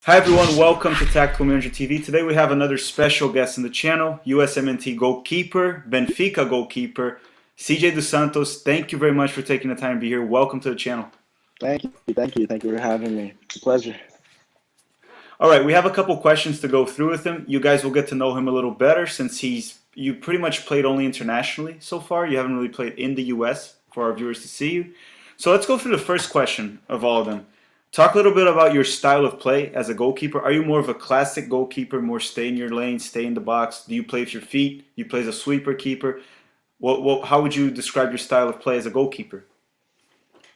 Hi everyone, welcome to Tactical Manager TV. Today we have another special guest in the channel, USMNT goalkeeper, Benfica goalkeeper, CJ dos Santos. Thank you very much for taking the time to be here. Welcome to the channel. Thank you for having me. It's a pleasure. All right, we have a couple questions to go through with him. You guys will get to know him a little better since you pretty much played only internationally so far. You haven't really played in the US for our viewers to see you. So let's go through the first question of all of them. Talk a little bit about your style of play as a goalkeeper. Are you more of a classic goalkeeper, more stay in your lane, stay in the box? Do you play with your feet? You play as a sweeper keeper? How would you describe your style of play as a goalkeeper?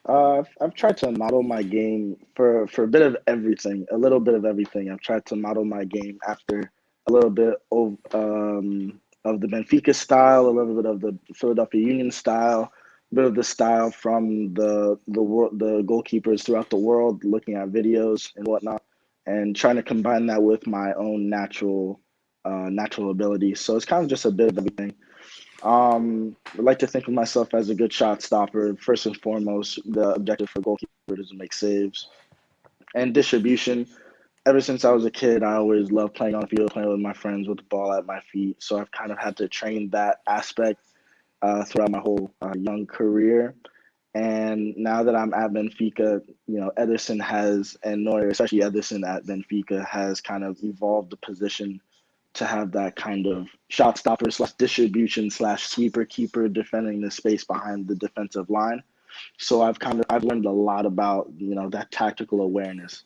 I've tried to model my game for a bit of everything, a little bit of everything. I've tried to model my game after a little bit of the Benfica style, a little bit of the Philadelphia Union style, a bit of the style from the goalkeepers throughout the world, looking at videos and whatnot, and trying to combine that with my own natural ability. So it's kind of just a bit of everything. I like to think of myself as a good shot stopper. First and foremost, the objective for goalkeeper is to make saves and distribution. Ever since I was a kid, I always loved playing on the field, playing with my friends with the ball at my feet. So I've kind of had to train that aspect throughout my whole young career. And now that I'm at Benfica, Ederson has, and Neuer, especially Ederson at Benfica, has kind of evolved the position to have that kind of shot stopper slash distribution slash sweeper keeper defending the space behind the defensive line. So I've learned a lot about that tactical awareness,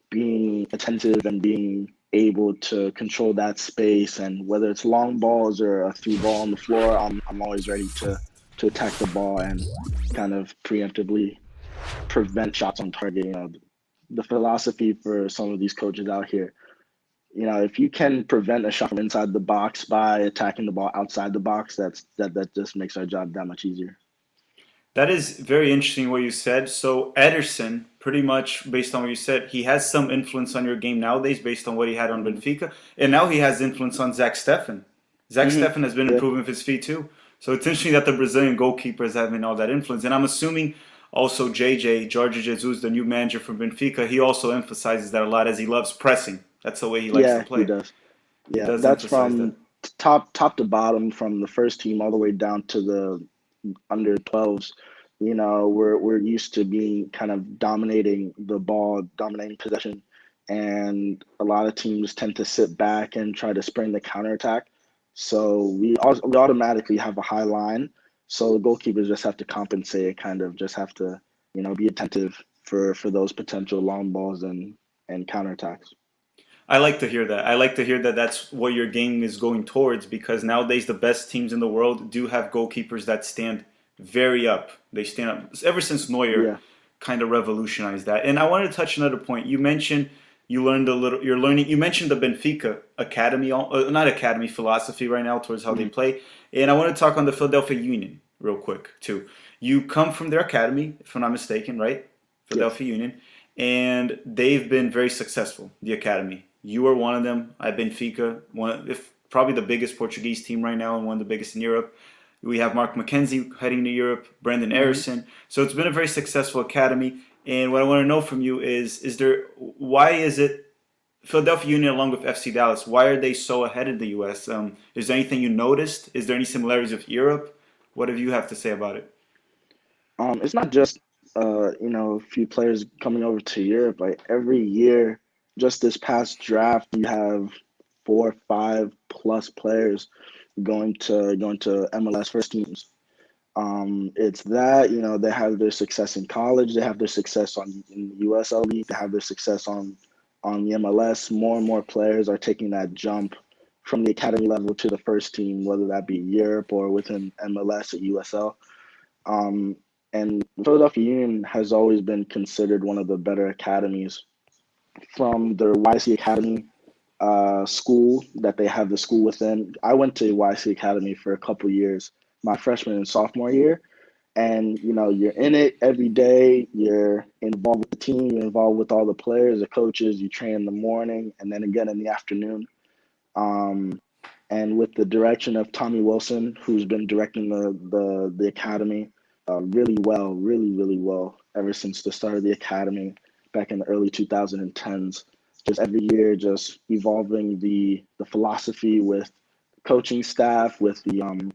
being attentive and being able to control that space, and whether it's long balls or a through ball on the floor, I'm always ready to attack the ball and kind of preemptively prevent shots on target. The philosophy for some of these coaches out here, if you can prevent a shot from inside the box by attacking the ball outside the box, that just makes our job that much easier. That is very interesting what you said. So Ederson, pretty much based on what you said, he has some influence on your game nowadays based on what he had on Mm-hmm. Benfica. And now he has influence on Zach Steffen. Zach Mm-hmm. Steffen has been Yeah. improving with his feet too. So it's interesting that the Brazilian goalkeeper is having all that influence. And I'm assuming also Jorge Jesus, the new manager from Benfica, he also emphasizes that a lot as he loves pressing. That's the way he likes to Yeah, he play. does. He Yeah, does that's emphasize that. from top to bottom, from the first team all the way down to the under 12s. We're used to being kind of dominating the ball, dominating possession, and a lot of teams tend to sit back and try to spring the counterattack. So we automatically have a high line. So goalkeepers just have to compensate, kind of just have to be attentive for those potential long balls and counterattacks. I like to hear that. I like to hear that that's what your game is going towards because nowadays the best teams in the world do have goalkeepers that stand very up. They stand up ever since Neuer Yeah. kind of revolutionized that. And I wanted to touch another point. You mentioned you learned a little. You're learning. You mentioned the Benfica academy, not academy philosophy right now towards how they Mhm. play. And I want to talk on the Philadelphia Union real quick too. You come from their academy, if I'm not mistaken, right? Yes. Philadelphia Union, and they've been very successful. The academy. You are one of them at Benfica, if probably the biggest Portuguese team right now and one of the biggest in Europe. We have Mark McKenzie heading to Europe, Brendan Hmm. Harrison. So it's been a very successful academy. And what I want to know from you is there why is it Philadelphia Union along with FC Dallas? Why are they so ahead of the U.S.? Is there anything you noticed? Is there any similarities with Europe? What do you have to say about it? It's not just a few players coming over to Europe. Like every year, just this past draft, you have 4 or 5 plus players going to MLS first teams. It's that they have their success in college, they have their success in the USL League, they have their success on the MLS. More and more players are taking that jump from the academy level to the first team, whether that be Europe or within MLS or USL. Um, and Philadelphia Union has always been considered one of the better academies from their YC Academy school that they have the school within. I went to YC Academy for a couple years, my freshman and sophomore year. And you're in it every day. You're involved with the team. You're involved with all the players, the coaches. You train in the morning and then again in the afternoon. Um, and with the direction of Tommy Wilson, who's been directing the academy really well, really well ever since the start of the academy. back in the early 2010s. Just every year, just evolving the philosophy with coaching staff, with the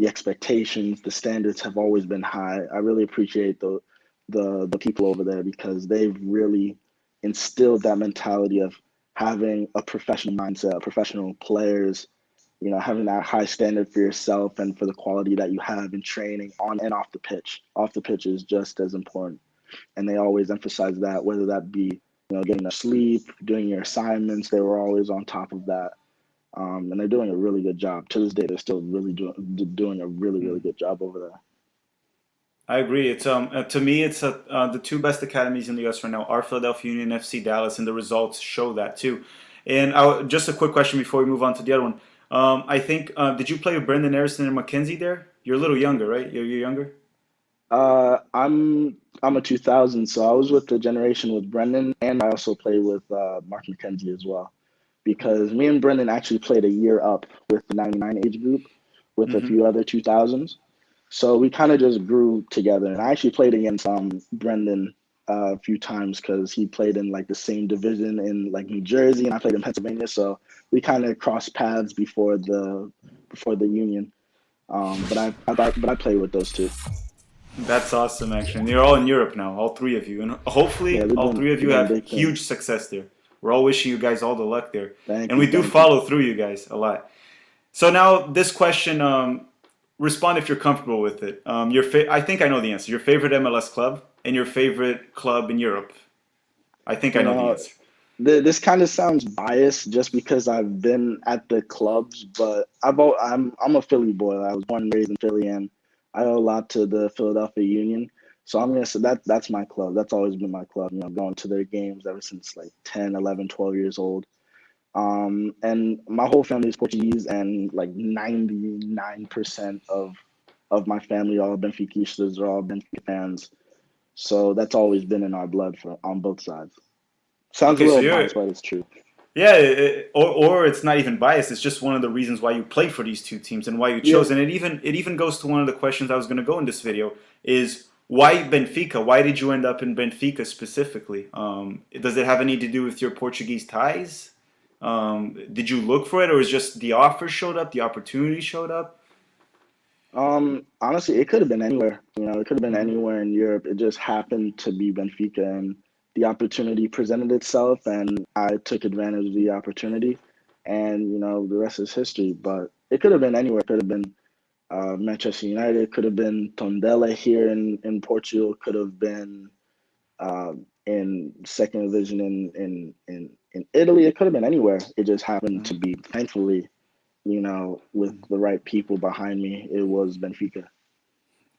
expectations, the standards have always been high. I really appreciate the people over there because they've really instilled that mentality of having a professional mindset, professional players, having that high standard for yourself and for the quality that you have in training on and off the pitch. Off the pitch is just as important. And they always emphasize that, whether that be, getting a sleep, doing your assignments, they were always on top of that. And they're doing a really good job. To this day, they're still really doing a really, really good job over there. I agree. It's to me, it's the two best academies in the U.S. right now are Philadelphia Union, FC Dallas, and the results show that too. And just a quick question before we move on to the other one. I think did you play with Brendan Harrison and McKenzie there? You're a little younger, right? You're younger. I'm a 2000, so I was with the generation with Brendan, and I also played with Mark McKenzie as well. Because me and Brendan actually played a year up with the 99 age group with a Hmm. few other 2000s. So we kind of just grew together. And I actually played against Brendan a few times because he played in like the same division in like New Jersey, and I played in Pennsylvania. So we kind of crossed paths before the union. But I played with those two. That's awesome, actually. And you're all in Europe now, all three of you, and Yeah, hopefully, all three of you we're doing have big huge things. success there. We're all wishing you guys all the luck there, Thank and you, we do thank you. follow through you guys a lot. So now this question, respond if you're comfortable with it. I think I know the answer. Your favorite MLS club and your favorite club in Europe. I think I You know the know, answer. this kind of sounds biased just because I've been at the clubs, but I'm a Philly boy. I was born and raised in Philly, and I owe a lot to the Philadelphia Union. So I'm gonna say that's my club. That's always been my club. Going to their games ever since like 10, 11, 12 years old. And my whole family is Portuguese, and like 99% of my family are all Benfiquistas, are all Benfica fans. So that's always been in our blood on both sides. Sounds a Okay, so little you're biased, but it's true. yeah, or it's not even biased. It's just one of the reasons why you play for these two teams and why you Yeah. chose. And it even goes to one of the questions I was going to go in this video is why Benfica? Why did you end up in Benfica specifically? Does it have any to do with your Portuguese ties? Did you look for it, or is just the offer showed up, the opportunity showed up? Honestly, it could have been anywhere. It could have been Hmm. anywhere in Europe. It just happened to be Benfica, and the opportunity presented itself, and I took advantage of the opportunity, and the rest is history. But it could have been anywhere. It could have been Manchester United. Could have been Tondela here in Portugal. Could have been in second division in Italy. It could have been anywhere. It just happened to be, thankfully, with the right people behind me, it was Benfica.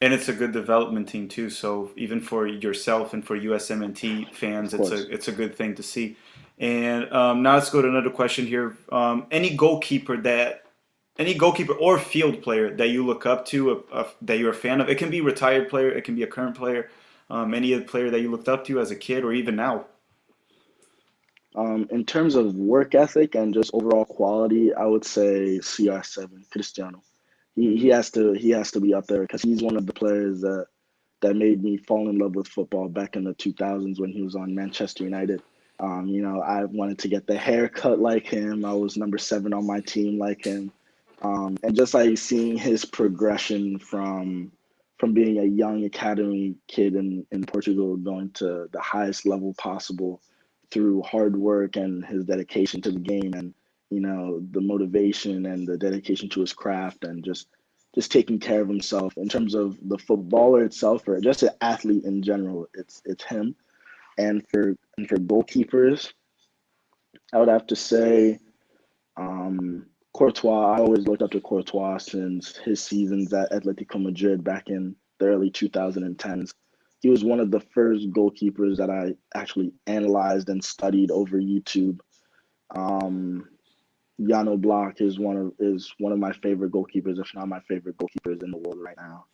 And it's a good development team too. So even for yourself and for USMNT Of fans, course. it's a good thing to see. And now let's go to another question here. Any goalkeeper or field player that you look up to, that you're a fan of. It can be a retired player, it can be a current player, any other player that you looked up to as a kid or even now. In terms of work ethic and just overall quality, I would say CR7, Cristiano. He Hmm. has to be up there because he's one of the players that made me fall in love with football back in the 2000s when he was on Manchester United. I wanted to get the haircut like him. I was number 7 on my team like him. And just like seeing his progression from being a young academy kid in Portugal going to the highest level possible through hard work and his dedication to the game and the motivation and the dedication to his craft and just taking care of himself in terms of the footballer itself or just an athlete in general. It's him. And for goalkeepers, I would have to say Courtois. I always looked up to Courtois since his seasons at Atletico Madrid back in the early 2010s. He was one of the first goalkeepers that I actually analyzed and studied over YouTube. Um, Jano Block is one of my favorite goalkeepers, if not my favorite goalkeepers in the world right now.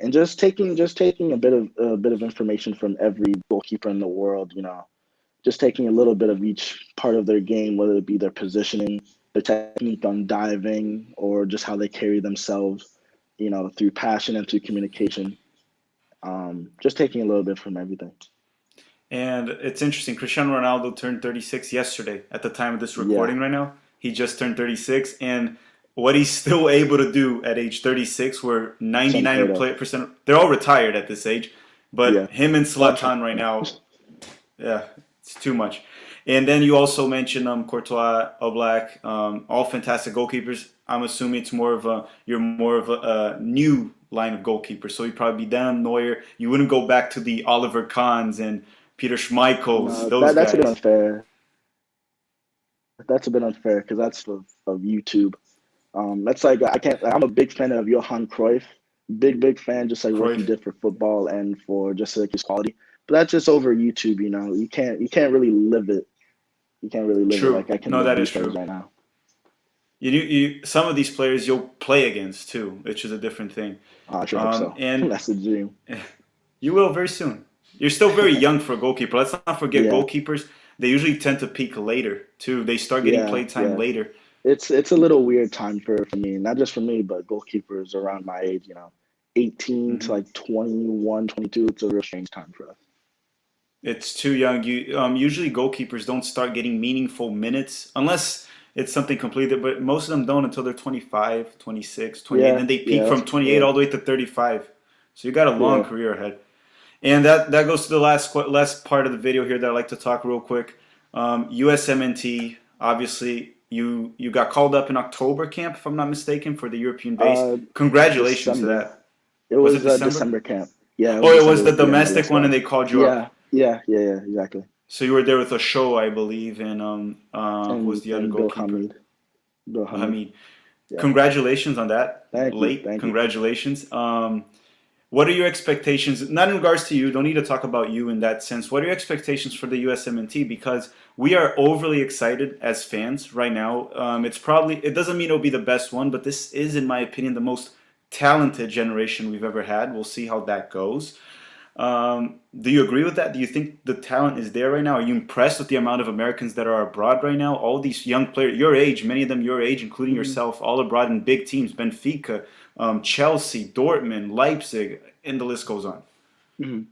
And just taking a bit of information from every goalkeeper in the world, just taking a little bit of each part of their game, whether it be their positioning, their technique on diving, or just how they carry themselves, through passion and through communication. Just taking a little bit from everything. And it's interesting. Cristiano Ronaldo turned 36 yesterday at the time of this Yeah, recording right now. He just turned 36. And what he's still able to do at age 36, where it's unheard of. 99%, they're all retired at this age. Yeah, But him and Watch. Zlatan right now, yeah, it's too much. And then you also mentioned Courtois, Oblak, all fantastic goalkeepers. I'm assuming it's more of a you're more of a new line of goalkeepers. So you'd probably be them, Neuer. You wouldn't go back to the Oliver Kahns and Peter Schmeichels, No, those that's a bit guys. unfair. That's a bit unfair because that's of YouTube. That's like I can't. I'm a big fan of Johan Cruyff. Big fan, just like what he Cruyff. did for football and for just like his quality. But that's just over YouTube. You can't really live it. You can't really live it True. like I can No, live that is these players true. right now. Some of these players you'll play against too, which is a different thing. I sure hope so. And That's the dream. you will very soon. You're still very young for a goalkeeper. Let's not forget Yeah, goalkeepers. They usually tend to peak later too. They start getting yeah, play time yeah. later. It's a little weird time for me, not just for me, but goalkeepers around my age. 18 to Hmm. like 21, 22. It's a real strange time for us. It's too young. You usually goalkeepers don't start getting meaningful minutes unless it's something completely. But most of them don't until they're 25, 26, 28. And Yeah, then they peak yeah, from 28 yeah, all the way to 35. So you got a long yeah. career ahead. And that goes to the last part of the video here that I like to talk real quick. USMNT, obviously, you got called up in October camp, if I'm not mistaken, for the European base. Uh, Congratulations to December. that. It Was it was a December? December camp. Yeah, it was Oh, it was December the with the domestic MLS one, and guys. they called you up. Yeah, yeah, exactly. So you were there with a show, I believe, and who was And the other and Bill goalkeeper? Hamid, Bill Hamid. Hamid. Yeah. Congratulations on that. Thank you, Late. thank you. Congratulations. What are your expectations? Not in regards to you. Don't need to talk about you in that sense. What are your expectations for the USMNT? Because we are overly excited as fans right now. It doesn't mean it'll be the best one, but this is, in my opinion, the most talented generation we've ever had. We'll see how that goes. Do you agree with that? Do you think the talent is there right now? Are you impressed with the amount of Americans that are abroad right now? All these young players, your age, many of them your age, including Hmm. yourself, all abroad in big teams, Benfica, Chelsea, Dortmund, Leipzig, and the list goes on. Hmm.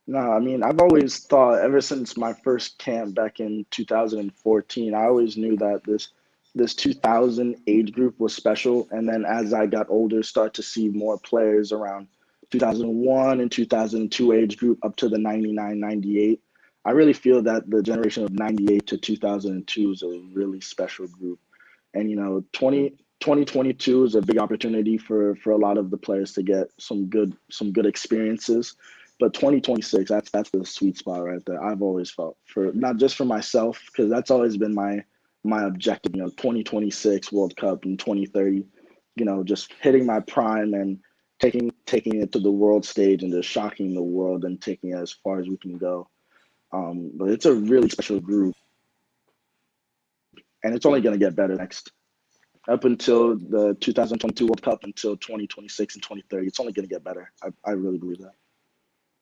No, I mean, I've always thought ever since my first camp back in 2014, I always knew that this 2000 age group was special. And then as I got older, start to see more players around 2001 and 2002 age group up to the 99, 98. I really feel that the generation of 98 to 2002 is a really special group. And 2022 is a big opportunity for a lot of the players to get some good experiences. But 2026, that's the sweet spot right there. I've always felt, for not just for myself, because that's always been my objective. 2026 World Cup and 2030. Just hitting my prime and taking it to the world stage and just shocking the world and taking it as far as we can go. But it's a really special group, and it's only going to get better next up until the 2022 World Cup until 2026 and 2030. It's only going to get better. I really believe that.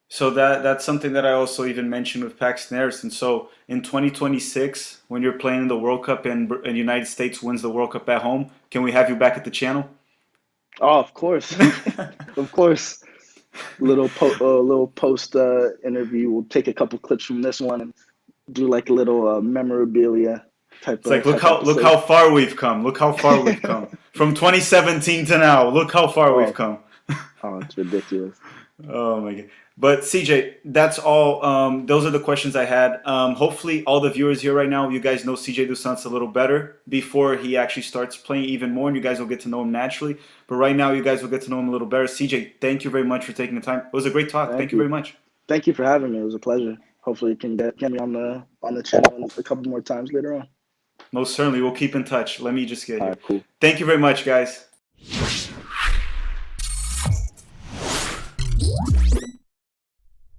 So that's something that I also even mentioned with Paxton Harrison. So in 2026, when you're playing in the World Cup and United States wins the World Cup at home, can we have you back at the channel? Oh, of course, of course. Little post interview. We'll take a couple clips from this one and do like a little memorabilia type It's like type look episode. how far we've come. Look how far we've come from 2017 to now. Look how far we've Oh, come. oh, it's ridiculous. Oh my god! But CJ, that's all. Those are the questions I had. Hopefully, all the viewers here right now, you guys know CJ dos Santos a little better before he actually starts playing even more, and you guys will get to know him naturally. But right now, you guys will get to know him a little better. CJ, thank you very much for taking the time. It was a great talk. Thank Thank you very you. much. Thank you for having me. It was a pleasure. Hopefully, you can get me on the channel a couple more times later on. Most certainly, we'll keep in touch. Let me just get All here. right, cool. Thank you very much, guys.